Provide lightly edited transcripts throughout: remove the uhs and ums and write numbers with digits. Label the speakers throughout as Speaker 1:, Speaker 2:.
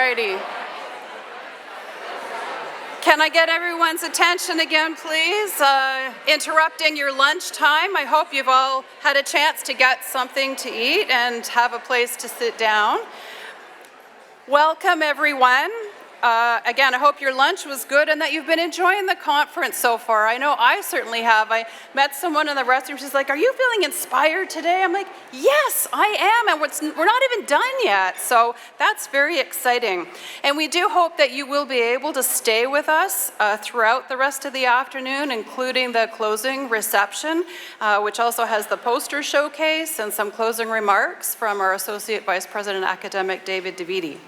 Speaker 1: righty. Can I get everyone's attention again, please? Interrupting your lunchtime. I hope you've all had a chance to get something to eat and have a place to sit down. Welcome, everyone. Again, I hope your lunch was good and that you've been enjoying the conference so far. I know I certainly have. I met someone in the restroom. She's like, "Are you feeling inspired today?" I'm like, "Yes, I am, and we're not even done yet." So that's very exciting. And we do hope that you will be able to stay with us throughout the rest of the afternoon, including the closing reception, which also has the poster showcase and some closing remarks from our Associate Vice President Academic, David DeViti.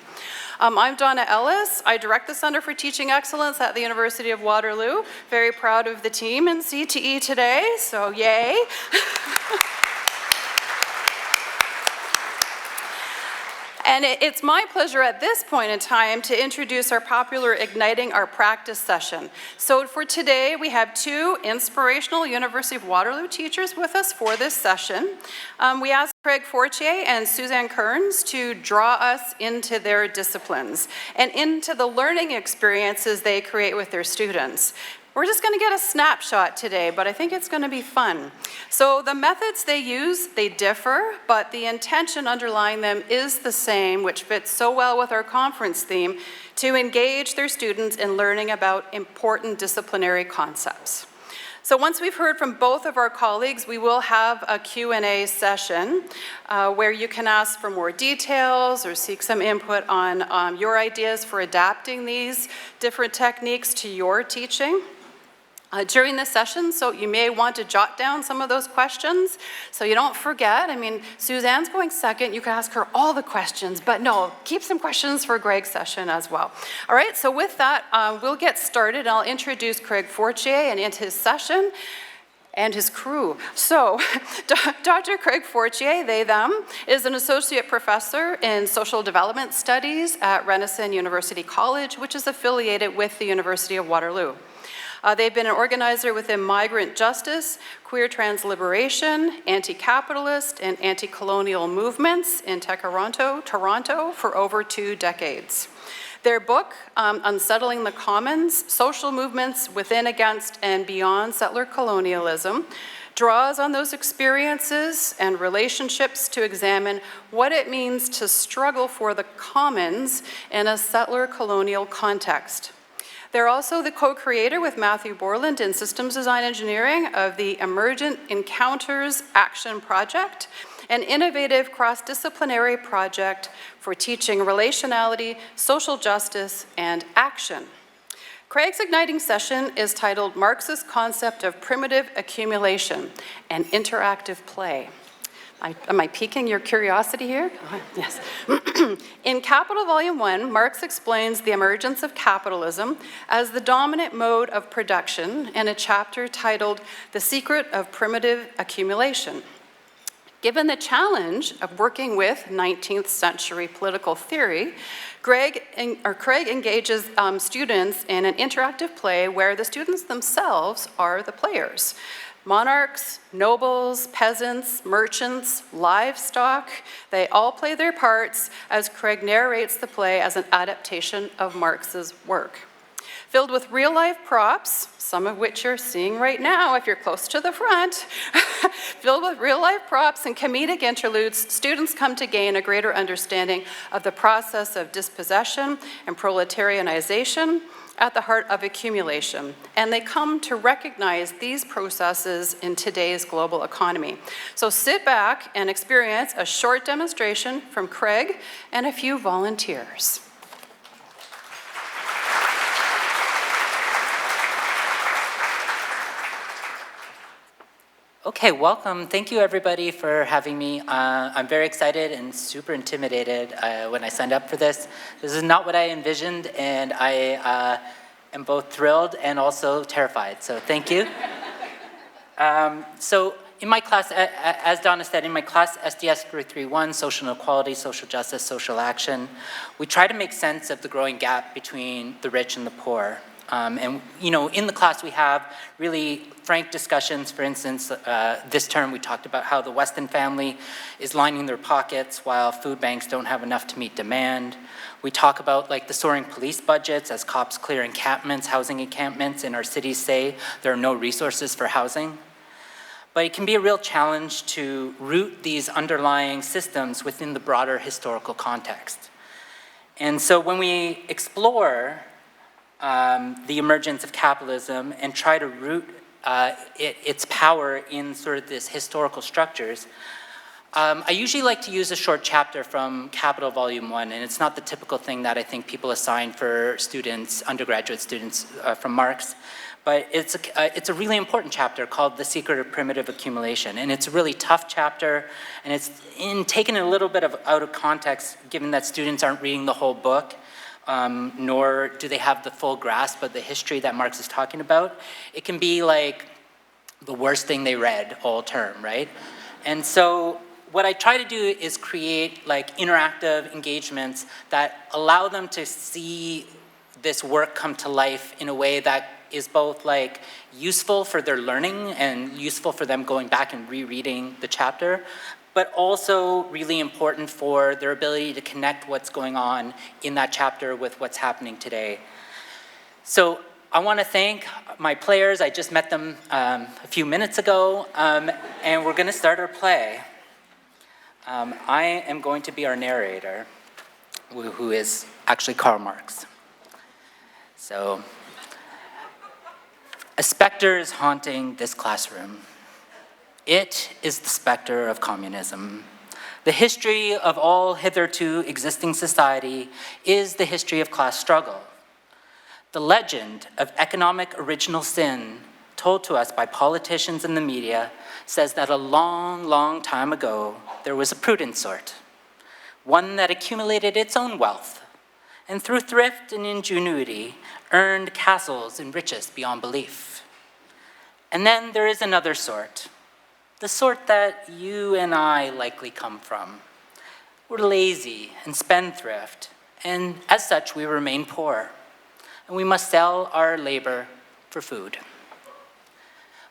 Speaker 1: I'm Donna Ellis. I direct the Center for Teaching Excellence at the University of Waterloo. Very proud of the team in CTE today, so yay. And it's my pleasure at this point in time to introduce our popular Igniting Our Practice session. So for today, we have two inspirational University of Waterloo teachers with us for this session. We asked Craig Fortier and Suzanne Kearns to draw us into their disciplines and into the learning experiences they create with their students. We're just going to get a snapshot today, but I think it's going to be fun. So the methods they use, they differ, but the intention underlying them is the same, which fits so well with our conference theme, to engage their students in learning about important disciplinary concepts. So once we've heard from both of our colleagues, we will have a Q&A session where you can ask for more details or seek some input on your ideas for adapting these different techniques to your teaching. During this session, so you may want to jot down some of those questions so you don't forget. I mean, Suzanne's going second. You can ask her all the questions, but no, keep some questions for Greg's session as well. All right, so with that, we'll get started. I'll introduce Craig Fortier and his session and his crew. So, Dr. Craig Fortier, they, them, is an associate professor in social development studies at Renison University College, which is affiliated with the University of Waterloo. They've been an organizer within migrant justice, queer trans liberation, anti-capitalist, and anti-colonial movements in Toronto for over 2 decades. Their book, Unsettling the Commons, Social Movements Within, Against, and Beyond Settler Colonialism, draws on those experiences and relationships to examine what it means to struggle for the commons in a settler colonial context. They're also the co-creator with Matthew Borland in Systems Design Engineering of the Emergent Encounters Action Project, an innovative cross-disciplinary project for teaching relationality, social justice, and action. Craig's igniting session is titled Marxist Concept of Primitive Accumulation and Interactive Play. Am I piquing your curiosity here? Yes. In Capital Volume 1, Marx explains the emergence of capitalism as the dominant mode of production in a chapter titled The Secret of Primitive Accumulation. Given the challenge of working with 19th century political theory, Craig engages students in an interactive play where the students themselves are the players. Monarchs, nobles, peasants, merchants, livestock, they all play their parts as Craig narrates the play as an adaptation of Marx's work. Filled with real-life props, some of which you're seeing right now if you're close to the front, filled with real-life props and comedic interludes, students come to gain a greater understanding of the process of dispossession and proletarianization at the heart of accumulation, and they come to recognize these processes in today's global economy. So sit back and experience a short demonstration from Craig and a few volunteers.
Speaker 2: Okay, welcome. Thank you everybody for having me. I'm very excited and super intimidated when I signed up for this. This is not what I envisioned, and I am both thrilled and also terrified, so thank you. So in my class, as Donna said, in my class SDS 331, Social Inequality, Social Justice, Social Action, we try to make sense of the growing gap between the rich and the poor. And in the class we have really frank discussions. For instance, this term we talked about how the Weston family is lining their pockets while food banks don't have enough to meet demand. We talk about the soaring police budgets as cops clear encampments, housing encampments, and our cities say there are no resources for housing. But it can be a real challenge to root these underlying systems within the broader historical context. And so when we explore the emergence of capitalism and try to root its power in sort of this historical structures, I usually like to use a short chapter from Capital Volume 1, and it's not the typical thing that I think people assign for students, undergraduate students from Marx, but it's a really important chapter called The Secret of Primitive Accumulation, and it's a really tough chapter, and it's taken a little bit out of context given that students aren't reading the whole book, nor do they have the full grasp of the history that Marx is talking about. It can be like the worst thing they read all term, right? And so what I try to do is create interactive engagements that allow them to see this work come to life in a way that is both useful for their learning and useful for them going back and rereading the chapter, but also really important for their ability to connect what's going on in that chapter with what's happening today. So I want to thank my players. I just met them a few minutes ago, and we're going to start our play. I am going to be our narrator, who is actually Karl Marx. So, a specter is haunting this classroom. It is the specter of communism. The history of all hitherto existing society is the history of class struggle. The legend of economic original sin told to us by politicians and the media says that a long, long time ago, there was a prudent sort, one that accumulated its own wealth, and through thrift and ingenuity, earned castles and riches beyond belief. And then there is another sort, the sort that you and I likely come from. We're lazy and spendthrift, and as such, we remain poor, and we must sell our labor for food.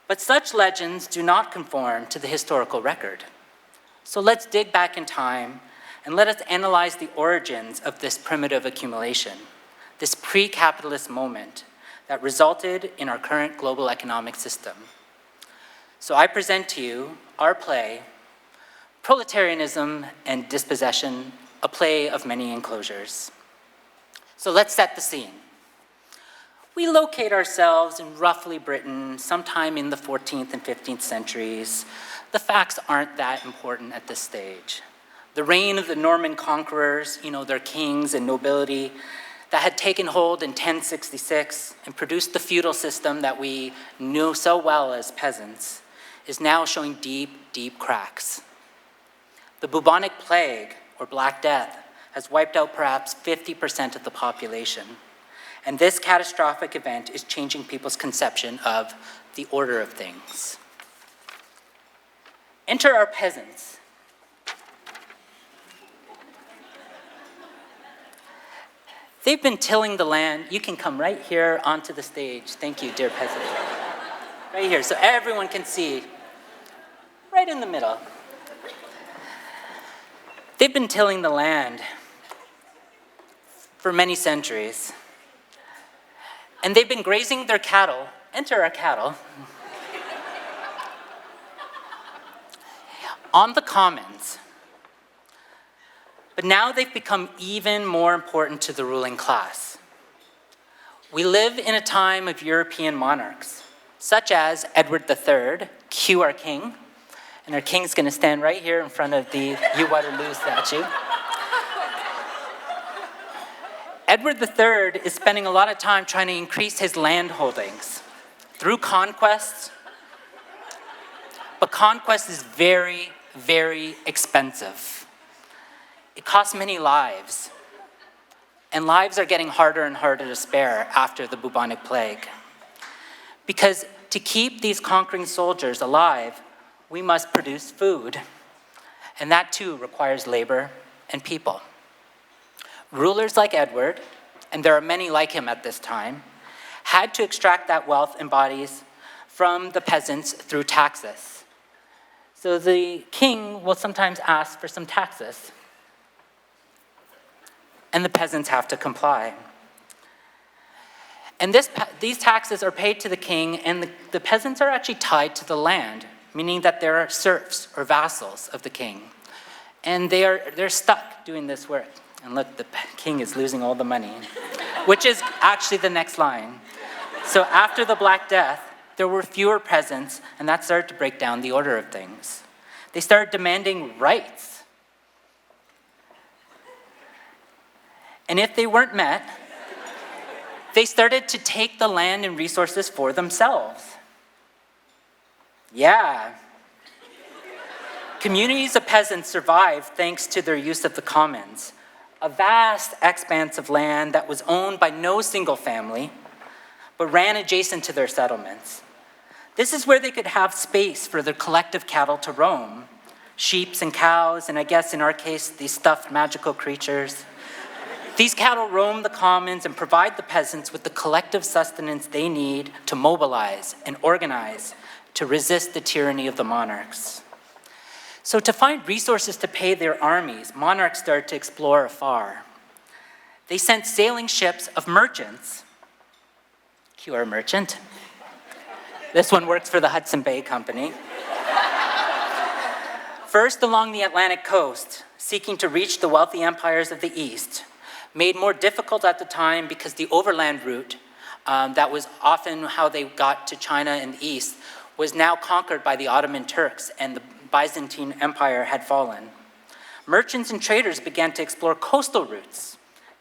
Speaker 2: But such legends do not conform to the historical record. So let's dig back in time and let us analyze the origins of this primitive accumulation, this pre-capitalist moment that resulted in our current global economic system. So I present to you our play, Proletarianism and Dispossession, a play of many enclosures. So let's set the scene. We locate ourselves in roughly Britain, sometime in the 14th and 15th centuries. The facts aren't that important at this stage. The reign of the Norman conquerors, their kings and nobility, that had taken hold in 1066 and produced the feudal system that we knew so well as peasants, is now showing deep, deep cracks. The bubonic plague, or Black Death, has wiped out perhaps 50% of the population. And this catastrophic event is changing people's conception of the order of things. Enter our peasants. They've been tilling the land. You can come right here onto the stage. Thank you, dear peasant. Right here, so everyone can see. Right in the middle. They've been tilling the land for many centuries. And they've been grazing their cattle. Enter our cattle. On the commons. But now they've become even more important to the ruling class. We live in a time of European monarchs, such as Edward III, cue our king, and our king's going to stand right here in front of the Waterloo statue. Edward III is spending a lot of time trying to increase his land holdings through conquests, but conquest is very, very expensive. It costs many lives, and lives are getting harder and harder to spare after the bubonic plague. Because to keep these conquering soldiers alive, we must produce food, and that too requires labor and people. Rulers like Edward, and there are many like him at this time, had to extract that wealth and bodies from the peasants through taxes. So the king will sometimes ask for some taxes, and the peasants have to comply. And these taxes are paid to the king, and the peasants are actually tied to the land, meaning that they're serfs or vassals of the king. And they're stuck doing this work. And look, the king is losing all the money, which is actually the next line. So after the Black Death, there were fewer peasants, and that started to break down the order of things. They started demanding rights. And if they weren't met, they started to take the land and resources for themselves. Yeah. Communities of peasants survived thanks to their use of the commons, a vast expanse of land that was owned by no single family, but ran adjacent to their settlements. This is where they could have space for their collective cattle to roam, sheep and cows, and I guess in our case, these stuffed magical creatures. These cattle roam the commons and provide the peasants with the collective sustenance they need to mobilize and organize to resist the tyranny of the monarchs. So to find resources to pay their armies, monarchs started to explore afar. They sent sailing ships of merchants. Cue our merchant. This one works for the Hudson Bay Company. First along the Atlantic coast, seeking to reach the wealthy empires of the East, made more difficult at the time because the overland route, that was often how they got to China and the East, was now conquered by the Ottoman Turks, and the Byzantine Empire had fallen. Merchants and traders began to explore coastal routes.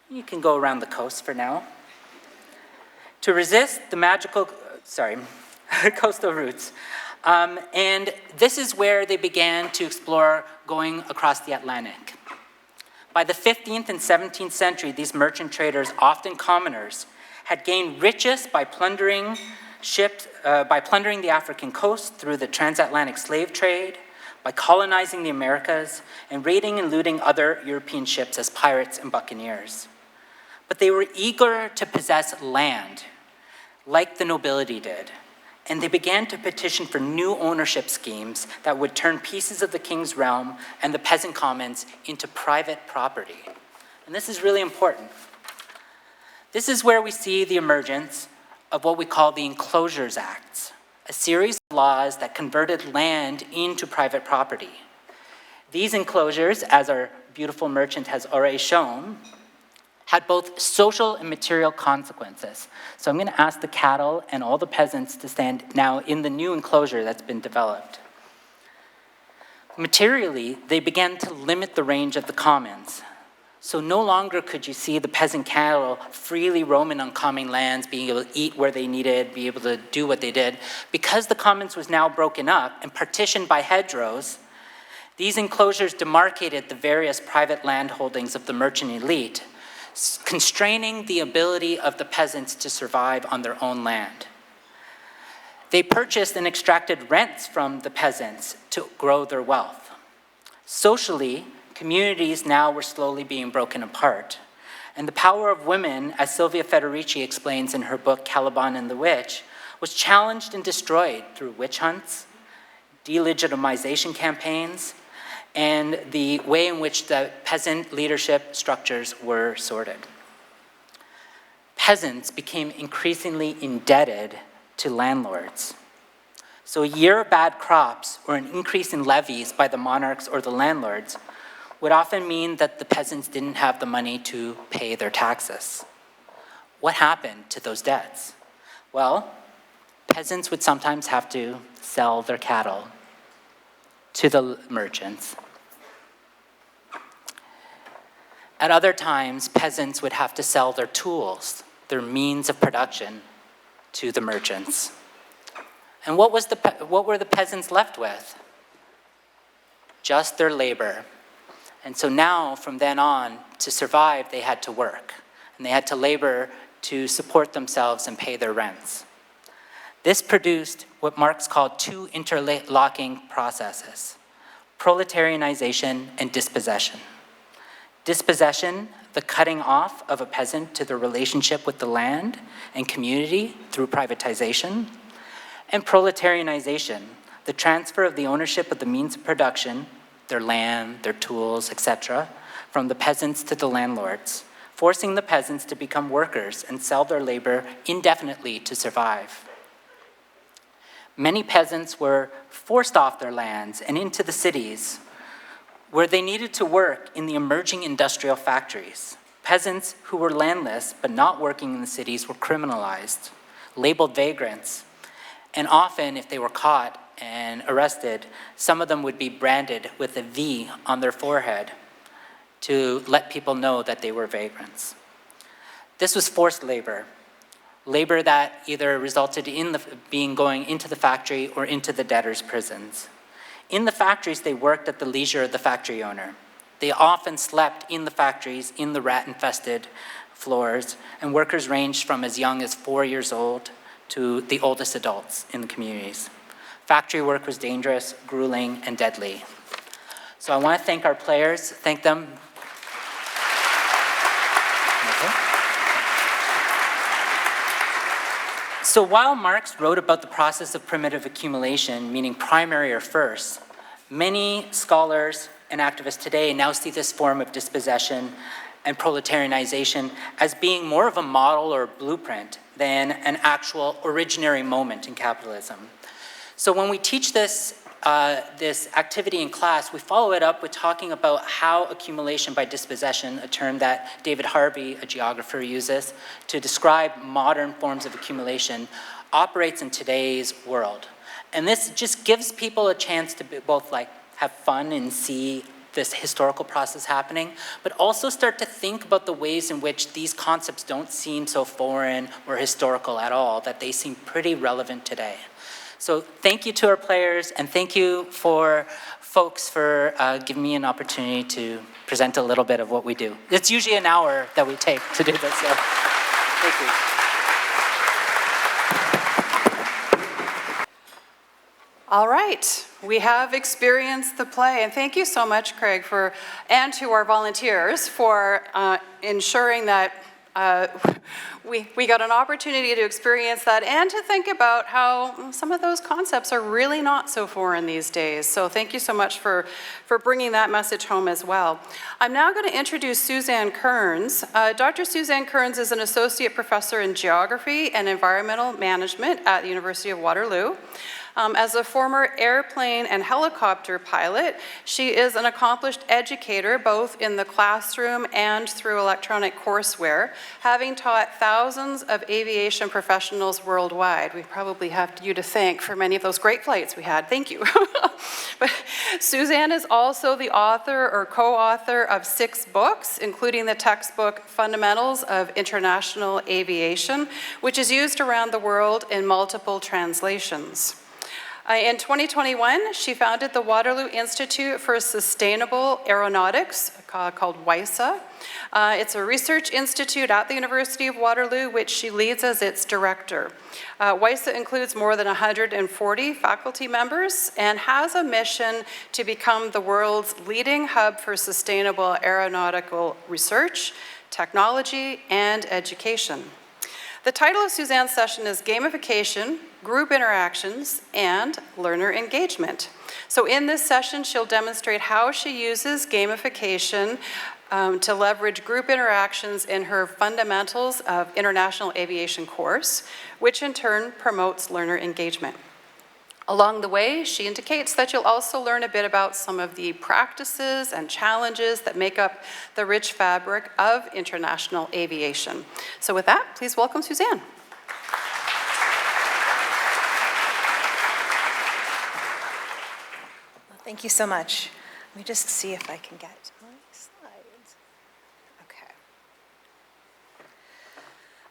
Speaker 2: You can go around the coast for now. To resist the coastal routes. And this is where they began to explore going across the Atlantic. By the 15th and 17th century, these merchant traders, often commoners, had gained riches by plundering the African coast through the transatlantic slave trade, by colonizing the Americas, and raiding and looting other European ships as pirates and buccaneers. But they were eager to possess land, like the nobility did, and they began to petition for new ownership schemes that would turn pieces of the king's realm and the peasant commons into private property. And this is really important. This is where we see the emergence of what we call the Enclosures Acts, a series of laws that converted land into private property. These enclosures, as our beautiful merchant has already shown, had both social and material consequences. So I'm going to ask the cattle and all the peasants to stand now in the new enclosure that's been developed. Materially, they began to limit the range of the commons. So no longer could you see the peasant cattle freely roaming on common lands, being able to eat where they needed, be able to do what they did. Because the commons was now broken up and partitioned by hedgerows, these enclosures demarcated the various private land holdings of the merchant elite, constraining the ability of the peasants to survive on their own land. They purchased and extracted rents from the peasants to grow their wealth. Socially, communities now were slowly being broken apart. And the power of women, as Sylvia Federici explains in her book Caliban and the Witch, was challenged and destroyed through witch hunts, delegitimization campaigns, and the way in which the peasant leadership structures were sorted. Peasants became increasingly indebted to landlords. So a year of bad crops or an increase in levies by the monarchs or the landlords would often mean that the peasants didn't have the money to pay their taxes. What happened to those debts? Well, peasants would sometimes have to sell their cattle to the merchants. At other times, peasants would have to sell their tools, their means of production, to the merchants. And what were the peasants left with? Just their labor. And so now, from then on, to survive, they had to work. And they had to labor to support themselves and pay their rents. This produced what Marx called two interlocking processes: proletarianization and dispossession. Dispossession, the cutting off of a peasant to their relationship with the land and community through privatization, and proletarianization, the transfer of the ownership of the means of production, their land, their tools, etc., from the peasants to the landlords, forcing the peasants to become workers and sell their labor indefinitely to survive. Many peasants were forced off their lands and into the cities, where they needed to work in the emerging industrial factories. Peasants who were landless but not working in the cities were criminalized, labeled vagrants, and often, if they were caught and arrested, some of them would be branded with a V on their forehead to let people know that they were vagrants. This was forced labor, labor that either resulted in going into the factory or into the debtors' prisons. In the factories, they worked at the leisure of the factory owner. They often slept in the factories, in the rat-infested floors, and workers ranged from as young as 4 years old to the oldest adults in the communities. Factory work was dangerous, grueling, and deadly. So I want to thank our players, thank them. Okay. So while Marx wrote about the process of primitive accumulation, meaning primary or first, many scholars and activists today now see this form of dispossession and proletarianization as being more of a model or blueprint than an actual originary moment in capitalism. So when we teach this activity in class, we follow it up with talking about how accumulation by dispossession, a term that David Harvey, a geographer, uses to describe modern forms of accumulation, operates in today's world. And this just gives people a chance to both have fun and see this historical process happening, but also start to think about the ways in which these concepts don't seem so foreign or historical at all, that they seem pretty relevant today. So thank you to our players, and thank you for folks for giving me an opportunity to present a little bit of what we do. It's usually an hour that we take to do this, so thank you.
Speaker 1: All right, we have experienced the play, and thank you so much, Craig, and to our volunteers for ensuring that we got an opportunity to experience that and to think about how some of those concepts are really not so foreign these days. So thank you so much for bringing that message home as well. I'm now going to introduce Suzanne Kearns. Dr. Suzanne Kearns is an associate professor in geography and environmental management at the University of Waterloo. As a former airplane and helicopter pilot, she is an accomplished educator both in the classroom and through electronic courseware, having taught thousands of aviation professionals worldwide. We probably have you to thank for many of those great flights we had. Thank you. But Suzanne is also the author or co-author of 6 books, including the textbook Fundamentals of International Aviation, which is used around the world in multiple translations. In 2021, she founded the Waterloo Institute for Sustainable Aeronautics, called WISA. It's a research institute at the University of Waterloo, which she leads as its director. WISA includes more than 140 faculty members and has a mission to become the world's leading hub for sustainable aeronautical research, technology, and education. The title of Suzanne's session is Gamification, Group Interactions, and Learner Engagement. So in this session, she'll demonstrate how she uses gamification to leverage group interactions in her Fundamentals of International Aviation course, which in turn promotes learner engagement. Along the way, she indicates that you'll also learn a bit about some of the practices and challenges that make up the rich fabric of international aviation. So with that, please welcome Suzanne.
Speaker 3: Well, thank you so much. Let me just see if I can get my slides. Okay.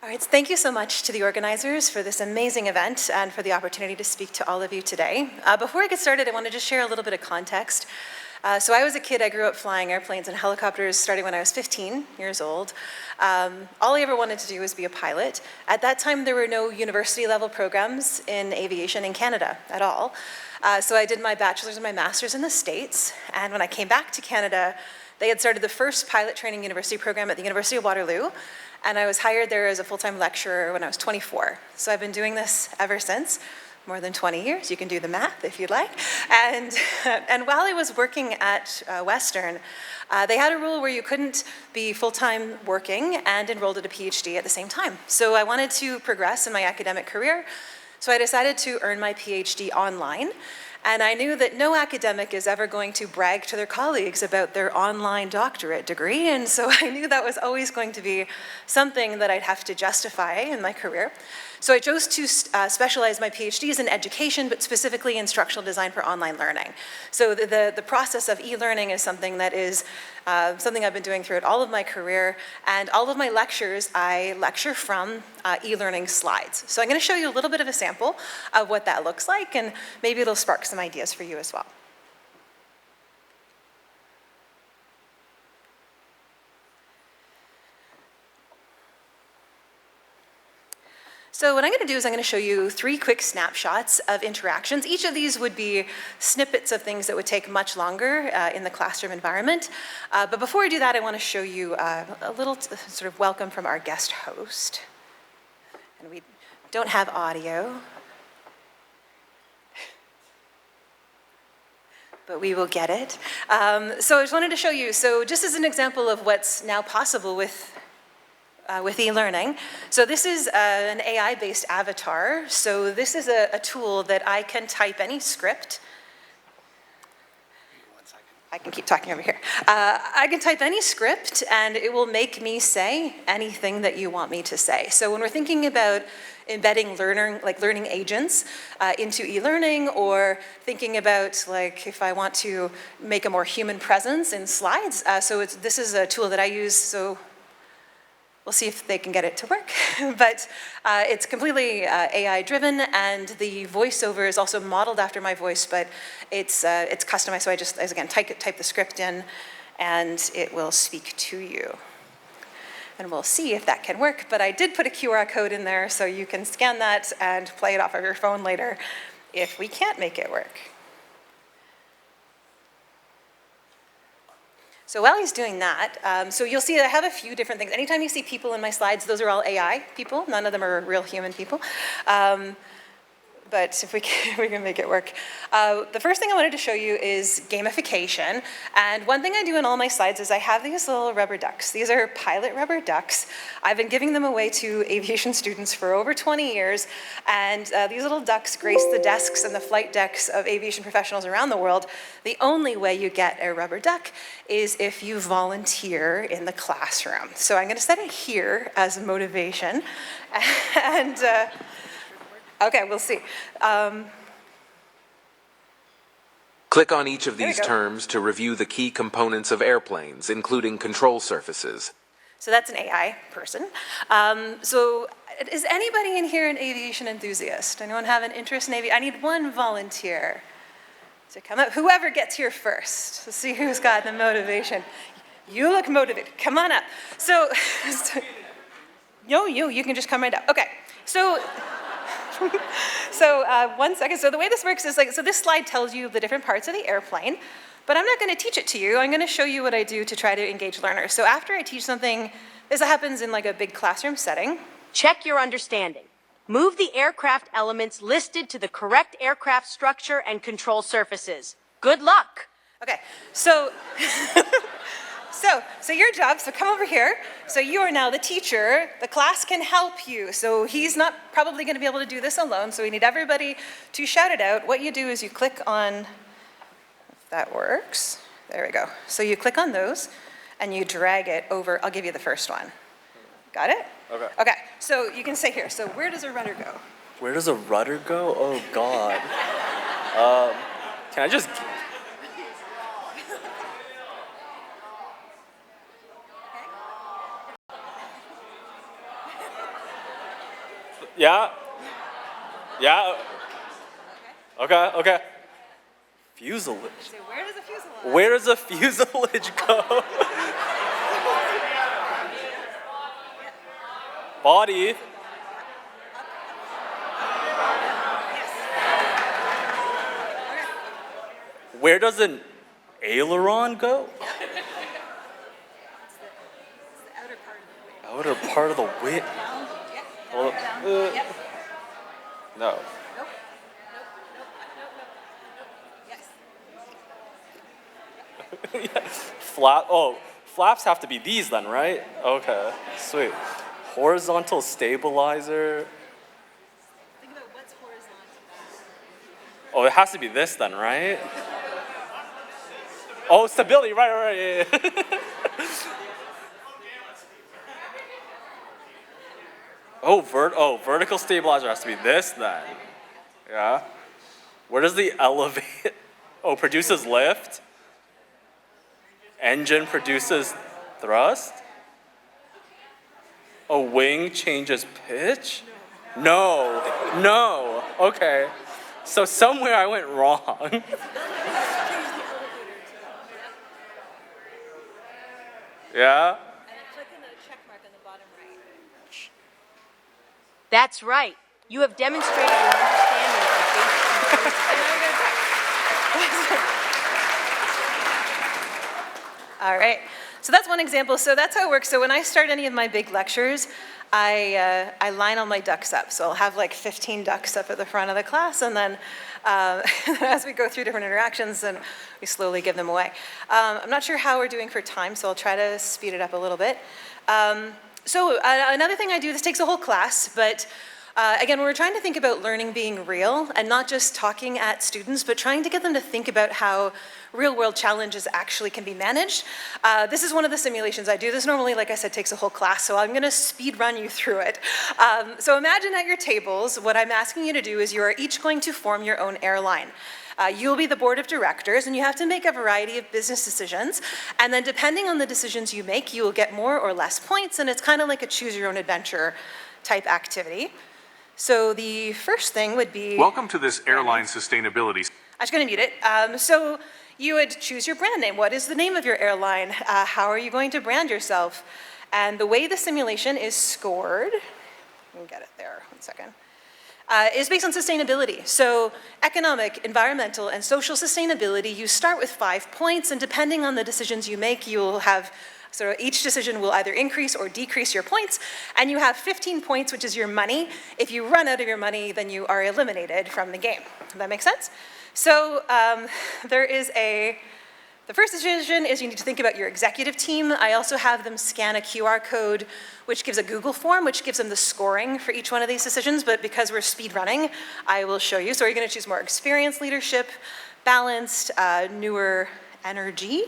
Speaker 3: All right, so thank you so much to the organizers for this amazing event and for the opportunity to speak to all of you today. Before I get started, I want to just share a little bit of context. So I was a kid, I grew up flying airplanes and helicopters starting when I was 15 years old. All I ever wanted to do was be a pilot. At that time, there were no university level programs in aviation in Canada at all. So I did my bachelor's and my master's in the States. And when I came back to Canada, They had started the first pilot training university program at the University of Waterloo, and I was hired there as a full-time lecturer when I was 24. So I've been doing this ever since, more than 20 years. You can do the math if you'd like. And while I was working at Western, they had a rule where you couldn't be full-time working and enrolled at a PhD at the same time. So I wanted to progress in my academic career, so I decided to earn my PhD online. And I knew that no academic is ever going to brag to their colleagues about their online doctorate degree, and so I knew that was always going to be something that I'd have to justify in my career. So I chose to specialize my PhDs in education, but specifically instructional design for online learning. So the process of e-learning is something that is something I've been doing throughout all of my career, and all of my lectures, I lecture from e-learning slides. So I'm going to show you a little bit of a sample of what that looks like, and maybe it'll spark some ideas for you as well. So what I'm going to do is I'm going to show you 3 quick snapshots of interactions. Each of these would be snippets of things that would take much longer in the classroom environment. But before I do that, I want to show you a little sort of welcome from our guest host. And we don't have audio, but we will get it. So I just wanted to show you, so just as an example of what's now possible with e-learning. So this is an AI-based avatar. So this is a tool that I can type any script. I can keep talking over here. I can type any script and it will make me say anything that you want me to say. So when we're thinking about embedding learning agents into e-learning, or thinking about like if I want to make a more human presence in slides, this is a tool that I use. So we'll see if they can get it to work. But it's completely AI-driven, and the voiceover is also modeled after my voice, but it's customized. So I just, again, type the script in, and it will speak to you. And we'll see if that can work. But I did put a QR code in there, so you can scan that and play it off of your phone later if we can't make it work. So while he's doing that, so you'll see I have a few different things. Anytime you see people in my slides, those are all AI people. None of them are real human people. But if we can make it work. The first thing I wanted to show you is gamification. And one thing I do in all my slides is I have these little rubber ducks. These are pilot rubber ducks. I've been giving them away to aviation students for over 20 years. And these little ducks grace the desks and the flight decks of aviation professionals around the world. The only way you get a rubber duck is if you volunteer in the classroom. So I'm going to set it here as motivation. And okay, we'll see.
Speaker 4: Click on each of these terms to review the key components of airplanes, including control surfaces.
Speaker 3: So that's an AI person. So is anybody in here an aviation enthusiast? Anyone have an interest in aviation? I need one volunteer to come up. Whoever gets here first. Let's see who's got the motivation. You look motivated. Come on up. So you can just come right up. Okay, so 1 second. So the way this works is so this slide tells you the different parts of the airplane, but I'm not going to teach it to you. I'm going to show you what I do to try to engage learners. So after I teach something, this happens in like a big classroom setting.
Speaker 5: Check your understanding. Move the aircraft elements listed to the correct aircraft structure and control surfaces. Good luck.
Speaker 3: Okay, so so your job, so come over here. So you are now the teacher. The class can help you. So he's not probably going to be able to do this alone, so we need everybody to shout it out. What you do is you click on, if that works, there we go. So you click on those, and you drag it over. I'll give you the first one. Got it?
Speaker 6: Okay.
Speaker 3: Okay, so you can say here, so where does a rudder go?
Speaker 6: Where does a rudder go? Oh, God. Can I just... Yeah. Okay. Fuselage.
Speaker 3: So where does a fuselage?
Speaker 6: Where does a fuselage go? Body. Where does an aileron go? Outer part of the wing. Hold up. No. Flaps have to be these then, right? Okay, sweet. Horizontal stabilizer.
Speaker 3: Think about what's horizontal.
Speaker 6: Oh, it has to be this then, right? Oh, stability, right, yeah. Vertical stabilizer has to be this then. Yeah. Where does the elevate? Oh, produces lift. Engine produces thrust. A wing changes pitch? No. Okay. So somewhere I went wrong. Yeah?
Speaker 3: And then click on the check mark on the bottom right.
Speaker 5: That's right. You have demonstrated an understanding of the basic components.
Speaker 3: All right. So that's one example. So that's how it works. So when I start any of my big lectures, I line all my ducks up. So I'll have like 15 ducks up at the front of the class, and then as we go through different interactions, and we slowly give them away. I'm not sure how we're doing for time, so I'll try to speed it up a little bit. Another thing I do, this takes a whole class, but again, we're trying to think about learning being real and not just talking at students, but trying to get them to think about how real-world challenges actually can be managed. This is one of the simulations I do. This normally, like I said, takes a whole class, so I'm going to speed run you through it. So imagine at your tables, what I'm asking you to do is you are each going to form your own airline. You'll be the board of directors, and you have to make a variety of business decisions. And then depending on the decisions you make, you will get more or less points, and it's kind of like a choose-your-own-adventure type activity. So the first thing would be...
Speaker 4: Welcome to this airline sustainability.
Speaker 3: I'm just going to mute it. So you would choose your brand name. What is the name of your airline? How are you going to brand yourself? And the way the simulation is scored, let me get it there, 1 second, is based on sustainability. So economic, environmental, and social sustainability, you start with 5 points, and depending on the decisions you make, you'll have, so each decision will either increase or decrease your points, and you have 15 points, which is your money. If you run out of your money, then you are eliminated from the game. Does that make sense? So the first decision is you need to think about your executive team. I also have them scan a QR code, which gives a Google form, which gives them the scoring for each one of these decisions, but because we're speed running, I will show you. So you're gonna choose more experienced leadership, balanced, newer energy.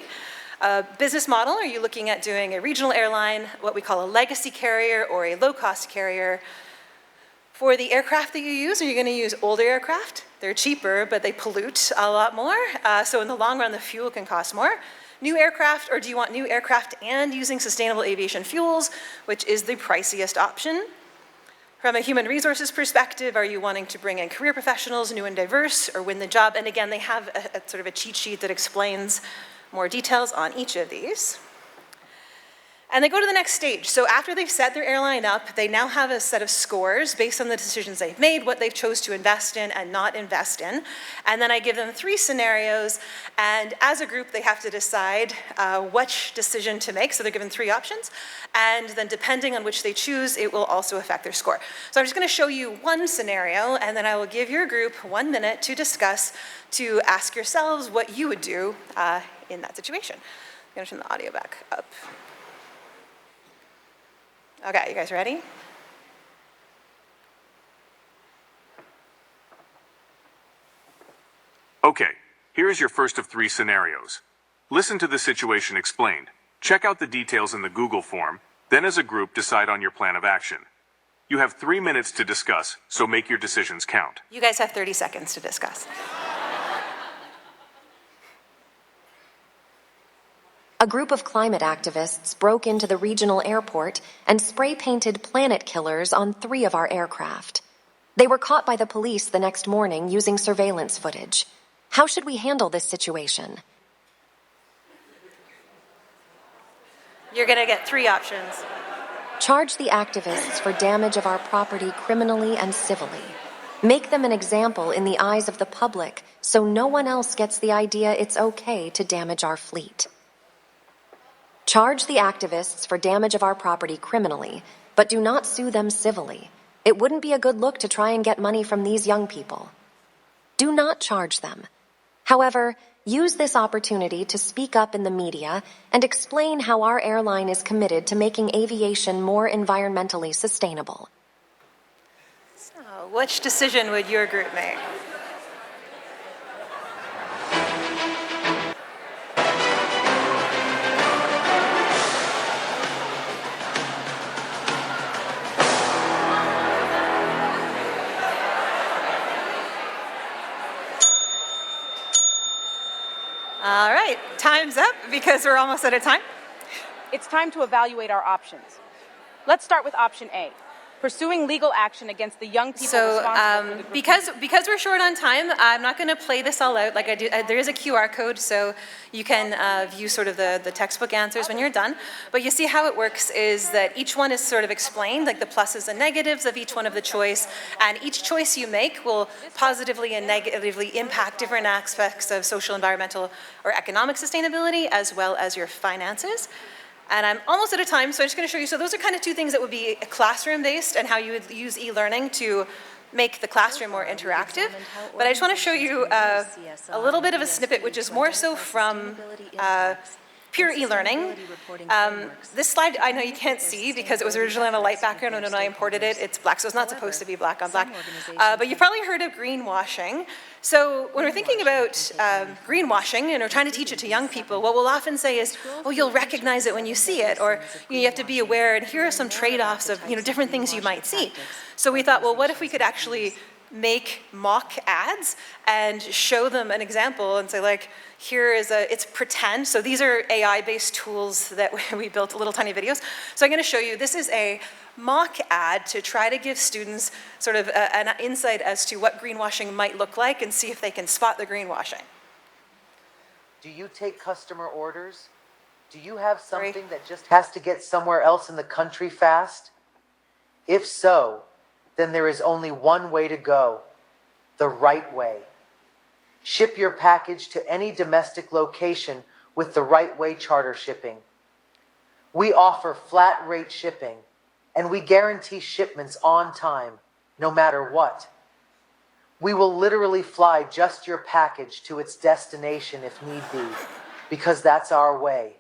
Speaker 3: Business model, are you looking at doing a regional airline, what we call a legacy carrier or a low-cost carrier? For the aircraft that you use, are you going to use older aircraft? They're cheaper, but they pollute a lot more. So in the long run, the fuel can cost more. New aircraft, or do you want new aircraft and using sustainable aviation fuels, which is the priciest option? From a human resources perspective, are you wanting to bring in career professionals, new and diverse, or win the job? And again, they have a sort of a cheat sheet that explains more details on each of these. And they go to the next stage. So after they've set their airline up, they now have a set of scores based on the decisions they've made, what they've chose to invest in and not invest in. And then I give them 3 scenarios, and as a group, they have to decide which decision to make. So they're given 3 options, and then depending on which they choose, it will also affect their score. So I'm just gonna show you one scenario, and then I will give your group 1 minute to discuss, to ask yourselves what you would do in that situation. I'm gonna turn the audio back up. Okay, you guys ready?
Speaker 4: Okay, here is your first of 3 scenarios. Listen to the situation explained. Check out the details in the Google form, then as a group decide on your plan of action. You have 3 minutes to discuss, so make your decisions count.
Speaker 3: You guys have 30 seconds to discuss.
Speaker 7: A group of climate activists broke into the regional airport and spray-painted planet killers on 3 of our aircraft. They were caught by the police the next morning using surveillance footage. How should we handle this situation?
Speaker 3: You're gonna get 3 options.
Speaker 7: Charge the activists for damage of our property criminally and civilly. Make them an example in the eyes of the public so no one else gets the idea it's okay to damage our fleet. Charge the activists for damage of our property criminally, but do not sue them civilly. It wouldn't be a good look to try and get money from these young people. Do not charge them. However, use this opportunity to speak up in the media and explain how our airline is committed to making aviation more environmentally sustainable.
Speaker 3: So, which decision would your group make? All right, time's up because we're almost out of time.
Speaker 8: It's time to evaluate our options. Let's start with option A, pursuing legal action against the young people responsible for the
Speaker 3: because we're short on time, I'm not going to play this all out like I do. There is a QR code, so you can view sort of the textbook answers when you're done. But you see how it works is that each one is sort of explained, like the pluses and negatives of each one of the choice, and each choice you make will positively and negatively impact different aspects of social, environmental, or economic sustainability, as well as your finances. And I'm almost out of time, so I'm just going to show you. So those are kind of two things that would be classroom-based and how you would use e-learning to make the classroom more interactive. But I just want to show you a little bit of a snippet, which is more so from pure e-learning. This slide, I know you can't see because it was originally on a light background, and when I imported it, it's black, so it's not supposed to be black on black. But you've probably heard of greenwashing. So when we're thinking about greenwashing and we're trying to teach it to young people, what we'll often say is, oh, you'll recognize it when you see it, or you have to be aware, and here are some trade-offs of different things you might see. So we thought, well, what if we could actually make mock ads and show them an example and say, like, here is it's pretend. So these are AI-based tools that we built, little tiny videos. So I'm going to show you, this is a mock ad to try to give students sort of an insight as to what greenwashing might look like and see if they can spot the greenwashing.
Speaker 9: Do you take customer orders? Do you have something that just has to get somewhere else in the country fast? If so, then there is only one way to go, the right way. Ship your package to any domestic location with the right way charter shipping. We offer flat rate shipping, and we guarantee shipments on time, no matter what. We will literally fly just your package to its destination if need be, because that's our way.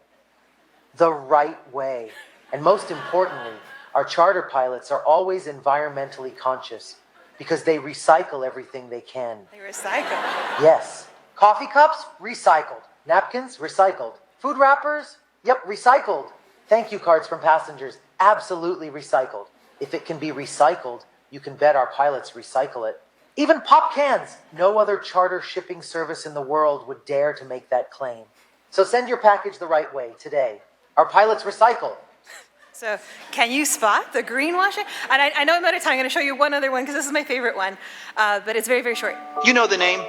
Speaker 9: The right way. And most importantly, our charter pilots are always environmentally conscious because they recycle everything they can.
Speaker 3: They recycle.
Speaker 9: Yes. Coffee cups? Recycled. Napkins? Recycled. Food wrappers? Yep, recycled. Thank you cards from passengers. Absolutely recycled. If it can be recycled, you can bet our pilots recycle it. Even pop cans. No other charter shipping service in the world would dare to make that claim. So send your package the right way today. Our pilots recycle.
Speaker 3: So can you spot the greenwashing? And I know I'm out of time. I'm going to show you one other one because this is my favorite one, but it's very, very short.
Speaker 10: You know the name.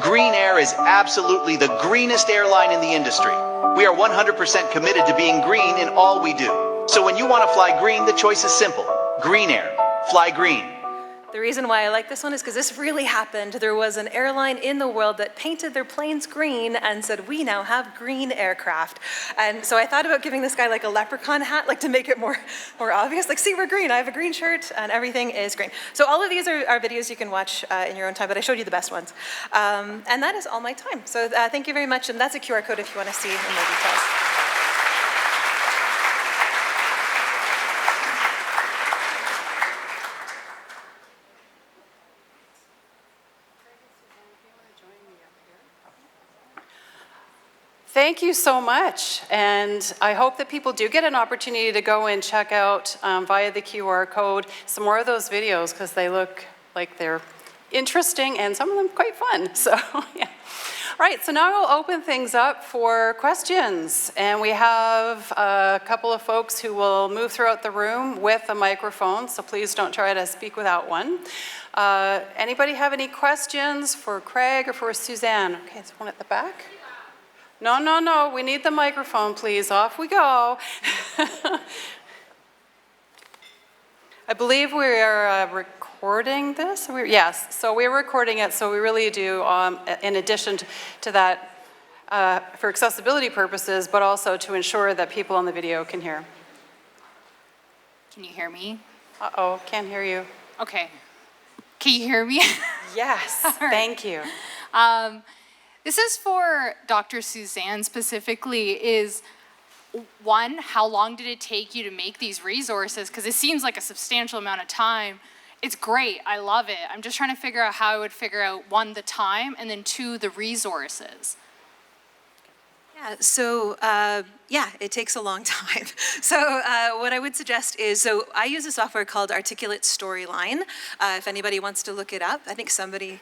Speaker 10: Green Air is absolutely the greenest airline in the industry. We are 100% committed to being green in all we do. So when you want to fly green, the choice is simple. Green Air. Fly green.
Speaker 3: The reason why I like this one is because this really happened. There was an airline in the world that painted their planes green and said, we now have green aircraft. And so I thought about giving this guy like a leprechaun hat, like to make it more obvious. Like, see, we're green. I have a green shirt and everything is green. So all of these are videos you can watch in your own time, but I showed you the best ones. And that is all my time. So thank you very much. And that's a QR code if you want to see in more details.
Speaker 1: Thank you so much, and I hope that people do get an opportunity to go and check out via the QR code some more of those videos because they look like they're interesting and some of them quite fun. So, yeah. All right, so now we'll open things up for questions, and we have a couple of folks who will move throughout the room with a microphone, so please don't try to speak without one. Anybody have any questions for Craig or for Suzanne? Okay, there's one at the back. No, we need the microphone, please. Off we go. I believe we are recording this. Yes, so we're recording it, so we really do, in addition to that, for accessibility purposes, but also to ensure that people on the video can hear.
Speaker 11: Can you hear me?
Speaker 1: Uh-oh, can't hear you.
Speaker 11: Okay. Can you hear me?
Speaker 1: Yes, thank you.
Speaker 11: This is for Dr. Suzanne specifically, is one, how long did it take you to make these resources? Because it seems like a substantial amount of time. It's great, I love it. I'm just trying to figure out how I would figure out, one, the time, and then two, the resources.
Speaker 3: Yeah, so it takes a long time. So what I would suggest is, so I use a software called Articulate Storyline. If anybody wants to look it up, I think somebody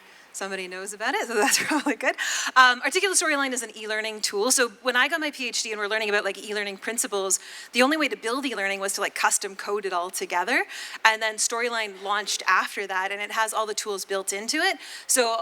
Speaker 3: knows about it, so that's probably good. Articulate Storyline is an e-learning tool. So when I got my PhD and we're learning about like e-learning principles, the only way to build e-learning was to like custom code it all together. And then Storyline launched after that, and it has all the tools built into it. So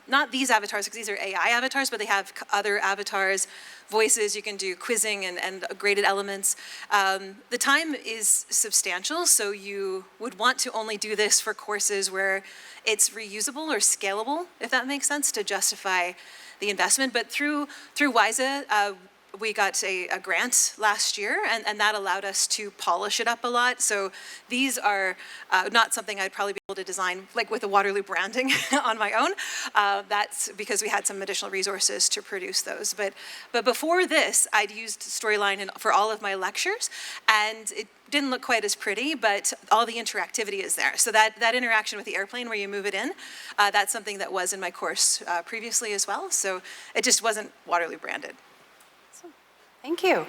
Speaker 3: not these avatars, because these are AI avatars, but they have other avatars, voices, you can do quizzing and graded elements. The time is substantial, so you would want to only do this for courses where it's reusable or scalable, if that makes sense, to justify the investment. But through WISA, we got a grant last year, and that allowed us to polish it up a lot. So these are not something I'd probably be able to design like with the Waterloo branding on my own. That's because we had some additional resources to produce those. But before this, I'd used Storyline for all of my lectures, and it didn't look quite as pretty, but all the interactivity is there. So that interaction with the airplane where you move it in, that's something that was in my course previously as well. So it just wasn't Waterloo branded.
Speaker 1: Thank you.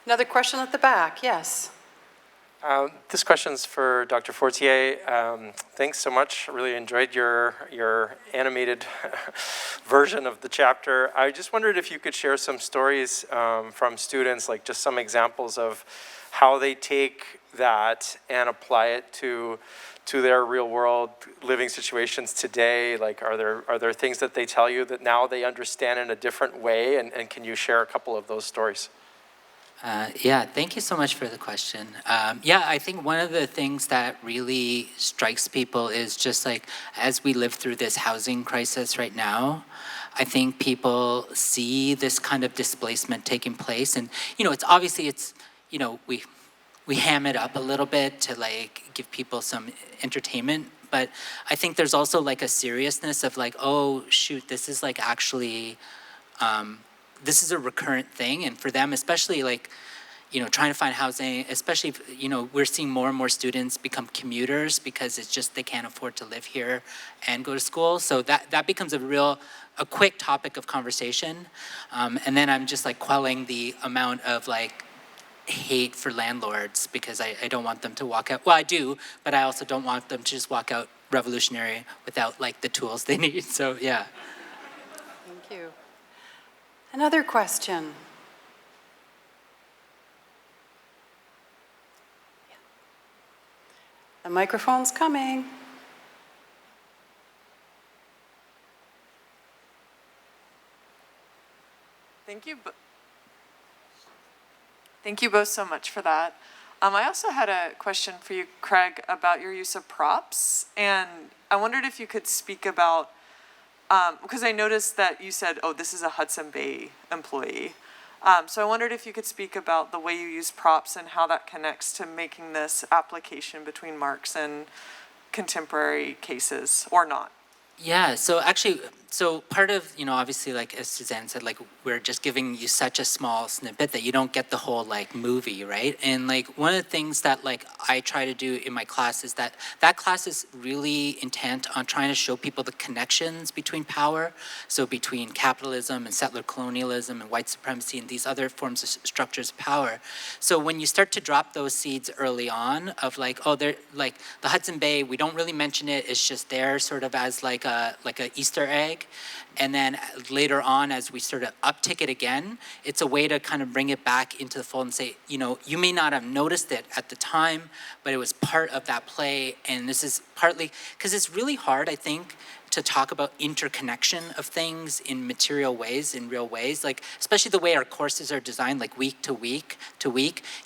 Speaker 1: Another question at the back, yes.
Speaker 12: This question's for Dr. Fortier. Thanks so much. I really enjoyed your animated version of the chapter. I just wondered if you could share some stories from students, like just some examples of how they take that and apply it to their real world living situations today. Like, are there things that they tell you that now they understand in a different way? And can you share a couple of those stories?
Speaker 2: Yeah, thank you so much for the question. I think one of the things that really strikes people is just like, as we live through this housing crisis right now, I think people see this kind of displacement taking place. And, it's obviously, we ham it up a little bit to like give people some entertainment, but I think there's also like a seriousness of like, oh shoot, this is like actually, this is a recurrent thing. And for them, especially like, trying to find housing, especially if, we're seeing more and more students become commuters because it's just, they can't afford to live here and go to school. So that becomes a quick topic of conversation. And then I'm just like quelling the amount of like, hate for landlords because I don't want them to walk out. Well, I do, but I also don't want them to just walk out revolutionary without like the tools they need. So yeah.
Speaker 1: Thank you. Another question. The microphone's coming.
Speaker 13: Thank you. Thank you both so much for that. I also had a question for you, Craig, about your use of props. And I wondered if you could speak about, because I noticed that you said, oh, this is a Hudson Bay employee. So I wondered if you could speak about the way you use props and how that connects to making this application between marks and contemporary cases, or not.
Speaker 2: Yeah, so actually, part of, obviously, like as Suzanne said, like we're just giving you such a small snippet that you don't get the whole like movie, right? And like one of the things that like I try to do in my class is that class is really intent on trying to show people the connections between power, so between capitalism and settler colonialism and white supremacy and these other forms of structures of power. So when you start to drop those seeds early on of like, oh, they're like the Hudson Bay, we don't really mention it, it's just there sort of as like a Easter egg. And then later on, as we sort of uptick it again, it's a way to kind of bring it back into the fold and say, you may not have noticed it at the time, but it was part of that play. And this is partly, because it's really hard, I think, to talk about interconnection of things in material ways, in real ways, like especially the way our courses are designed, like week to week,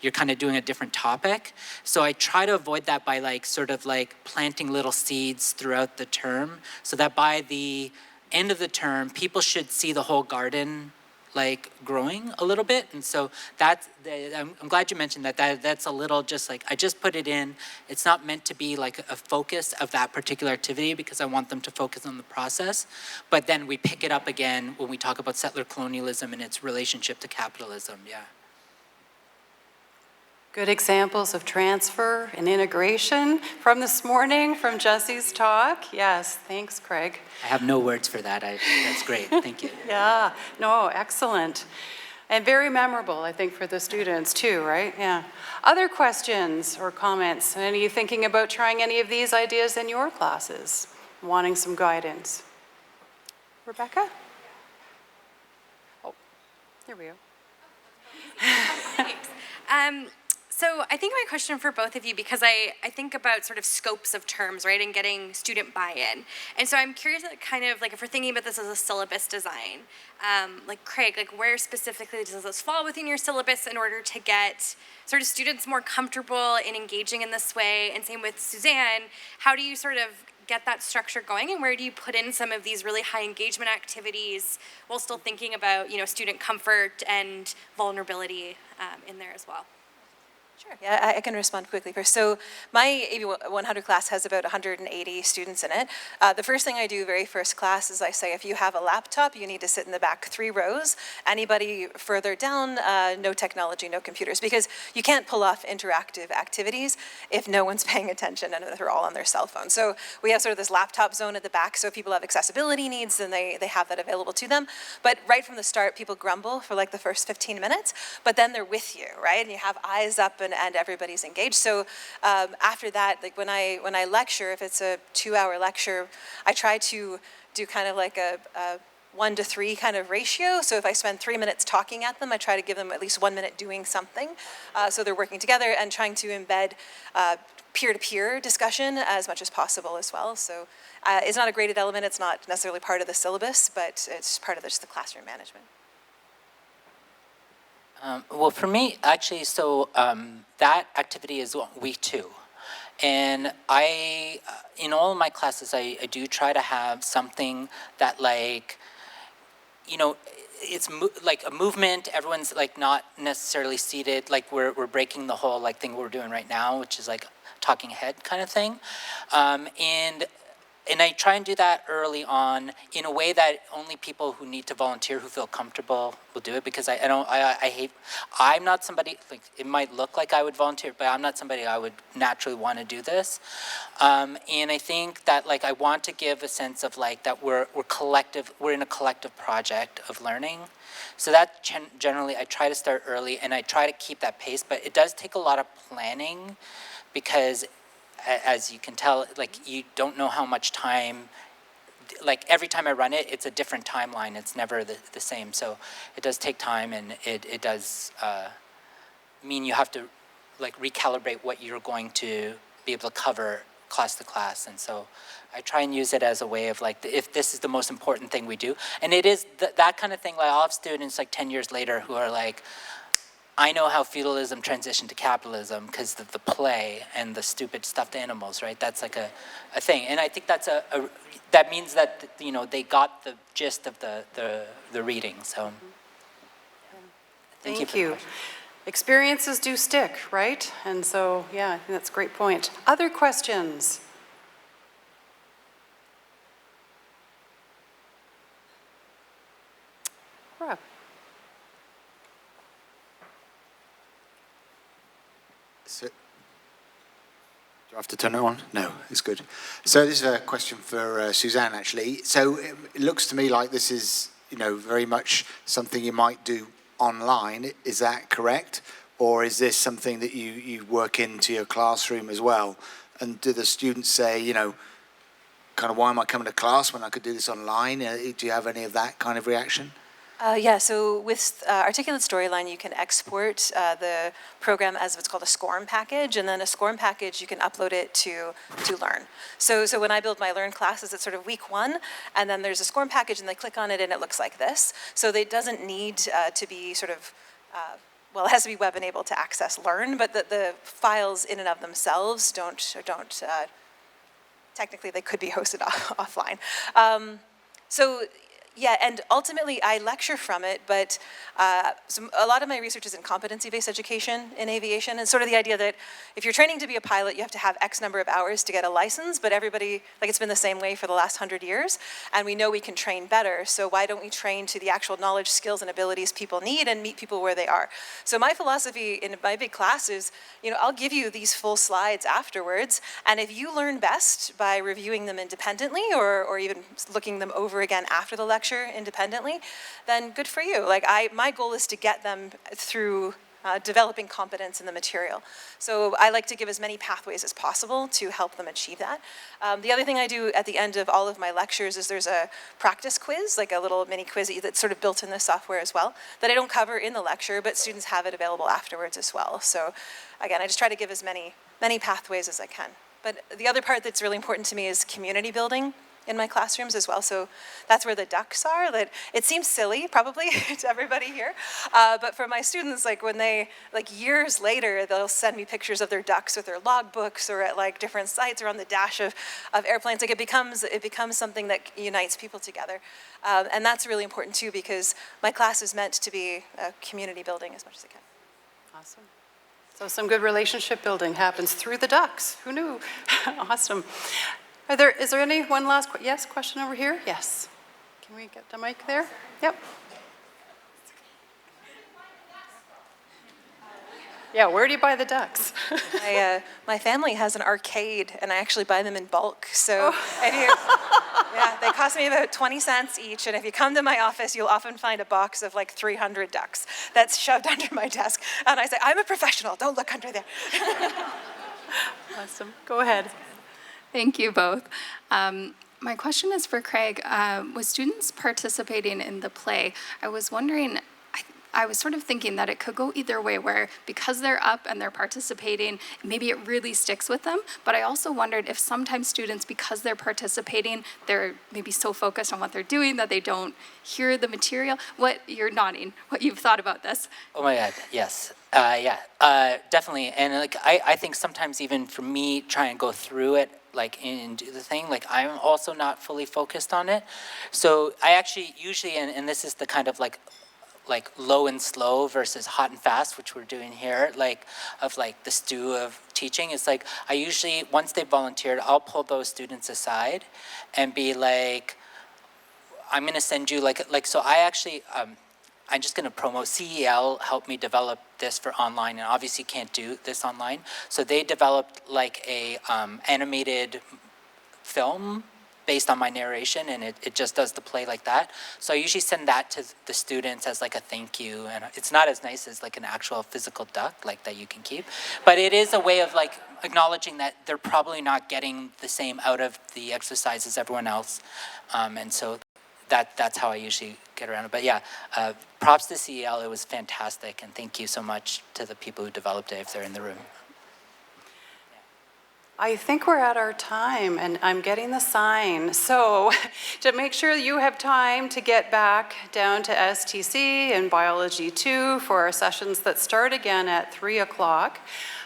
Speaker 2: you're kind of doing a different topic. So I try to avoid that by like sort of like planting little seeds throughout the term so that by the end of the term, people should see the whole garden like growing a little bit. And so I'm glad you mentioned that. That's a little just like, I just put it in. It's not meant to be like a focus of that particular activity because I want them to focus on the process. But then we pick it up again when we talk about settler colonialism and its relationship to capitalism, yeah.
Speaker 1: Good examples of transfer and integration from this morning, from Jesse's talk. Yes, thanks, Craig.
Speaker 2: I have no words for that. That's great. Thank you.
Speaker 1: Yeah, no, excellent. And very memorable, I think, for the students too, right? Yeah. Other questions or comments? And are you thinking about trying any of these ideas in your classes? Wanting some guidance? Rebecca? Oh, here we go.
Speaker 14: Thanks. So I think my question for both of you, because I think about sort of scopes of terms, right, and getting student buy-in. And so I'm curious, kind of like if we're thinking about this as a syllabus design, like Craig, like where specifically does this fall within your syllabus in order to get sort of students more comfortable in engaging in this way? And same with Suzanne, how do you sort of get that structure going, and where do you put in some of these really high engagement activities while still thinking about, you know, student comfort and vulnerability in there as well?
Speaker 3: Sure, yeah, I can respond quickly first. So my AB 100 class has about 180 students in it. The first thing I do very first class is I say, if you have a laptop, you need to sit in the back 3 rows. Anybody further down, no technology, no computers, because you can't pull off interactive activities if no one's paying attention and they're all on their cell phone. So we have sort of this laptop zone at the back, so if people have accessibility needs, then they have that available to them. But right from the start, people grumble for like the first 15 minutes, but then they're with you, right? And you have eyes up and everybody's engaged. So after that, like when I lecture, if it's a 2-hour lecture, I try to do kind of like a 1 to 3 kind of ratio. So if I spend 3 minutes talking at them, I try to give them at least 1 minute doing something. So they're working together and trying to embed peer-to-peer discussion as much as possible as well. So it's not a graded element. It's not necessarily part of the syllabus, but it's part of just the classroom management.
Speaker 2: Well, for me, actually, so that activity is week 2. And I, in all of my classes, I do try to have something that, like, you know, it's like a movement. Everyone's like not necessarily seated. Like we're breaking the whole like thing we're doing right now, which is like talking head kind of thing. And I try and do that early on in a way that only people who need to volunteer, who feel comfortable, will do it, because I'm not somebody, like, it might look like I would volunteer, but I'm not somebody I would naturally want to do this. And I think that, like, I want to give a sense of, like, that we're in a collective project of learning. So that generally, I try to start early, and I try to keep that pace, but it does take a lot of planning, because as you can tell, like, you don't know how much time, like, every time I run it, it's a different timeline. It's never the same. So it does take time, and it does mean you have to, like, recalibrate what you're going to be able to cover class to class. And so I try and use it as a way of, like, if this is the most important thing we do. And it is that kind of thing. Like, I'll have students, like, 10 years later who are like, I know how feudalism transitioned to capitalism because of the play and the stupid stuffed animals, right? That's like a thing. And I think that's that means that, you know, they got the gist of the reading. So
Speaker 1: thank you. Experiences do stick, right? And so, yeah, I think that's a great point. Other questions? Rob.
Speaker 15: So, do I have to turn it on? No, it's good. So this is a question for Suzanne, actually. So it looks to me like this is, you know, very much something you might do online. Is that correct? Or is this something that you work into your classroom as well? And do the students say, you know, kind of, why am I coming to class when I could do this online? Do you have any of that kind of reaction?
Speaker 3: Yeah, so with Articulate Storyline, you can export the program as what's called a SCORM package, and then a SCORM package, you can upload it to Learn. So when I build my Learn classes, it's sort of week 1, and then there's a SCORM package, and they click on it, and it looks like this. So it doesn't need to be sort of, well, it has to be web-enabled to access Learn, but the files in and of themselves don't technically, they could be hosted offline. So Yeah, and ultimately I lecture from it, but a lot of my research is in competency-based education in aviation, and sort of the idea that if you're training to be a pilot, you have to have X number of hours to get a license, but everybody, like it's been the same way for the last 100 years, and we know we can train better, so why don't we train to the actual knowledge, skills, and abilities people need and meet people where they are? So my philosophy in my big class is, I'll give you these full slides afterwards, and if you learn best by reviewing them independently or even looking them over again after the lecture independently, then good for you. Like my goal is to get them through developing competence in the material. So I like to give as many pathways as possible to help them achieve that. The other thing I do at the end of all of my lectures is there's a practice quiz, like a little mini quiz that's sort of built in the software as well, that I don't cover in the lecture, but students have it available afterwards as well. So again, I just try to give as many pathways as I can. But the other part that's really important to me is community building in my classrooms as well. So that's where the ducks are. That it seems silly probably to everybody here, but for my students, like when they, years later, they'll send me pictures of their ducks with their logbooks or at like different sites or on the dash of airplanes. Like it becomes something that unites people together. And that's really important too, because my class is meant to be community building as much as it can.
Speaker 1: Awesome. So some good relationship building happens through the ducks. Who knew? Awesome. Is there any one last question over here? Yes. Can we get the mic there? Yep. Yeah, where do you buy the ducks?
Speaker 3: My family has an arcade, and I actually buy them in bulk. So they cost me about 20 cents each, and if you come to my office, you'll often find a box of like 300 ducks that's shoved under my desk. And I say, I'm a professional, don't look under there.
Speaker 1: Awesome. Go ahead.
Speaker 16: Thank you both. My question is for Craig. With students participating in the play, I was wondering, I was sort of thinking that it could go either way, where because they're up and they're participating, maybe it really sticks with them. But I also wondered if sometimes students, because they're participating, they're maybe so focused on what they're doing that they don't hear the material. You're nodding, what you've thought about this.
Speaker 2: Oh my God, yes. Definitely. And I think sometimes even for me, try and go through it, and do the thing, I'm also not fully focused on it. So I actually usually, and this is the kind of like low and slow versus hot and fast, which we're doing here, the stew of teaching, is I usually, once they volunteered, I'll pull those students aside and be like, I'm going to send you so I actually, I'm just going to promote CEL, helped me develop this for online, and obviously can't do this online. So they developed a animated film based on my narration, and it just does the play like that. So I usually send that to the students as a thank you, and it's not as nice as an actual physical duck that you can keep, but it is a way of acknowledging that they're probably not getting the same out of the exercise as everyone else, and so that's how I usually get around it. But yeah, props to CEL, it was fantastic, and thank you so much to the people who developed it if they're in the room.
Speaker 1: I think we're at our time, and I'm getting the sign. So to make sure you have time to get back down to STC and Biology 2 for our sessions that start again at 3 o'clock.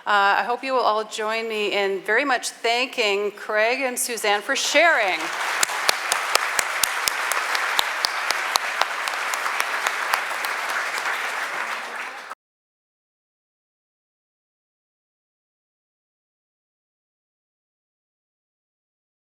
Speaker 1: I hope you will all join me in very much thanking Craig and Suzanne for sharing.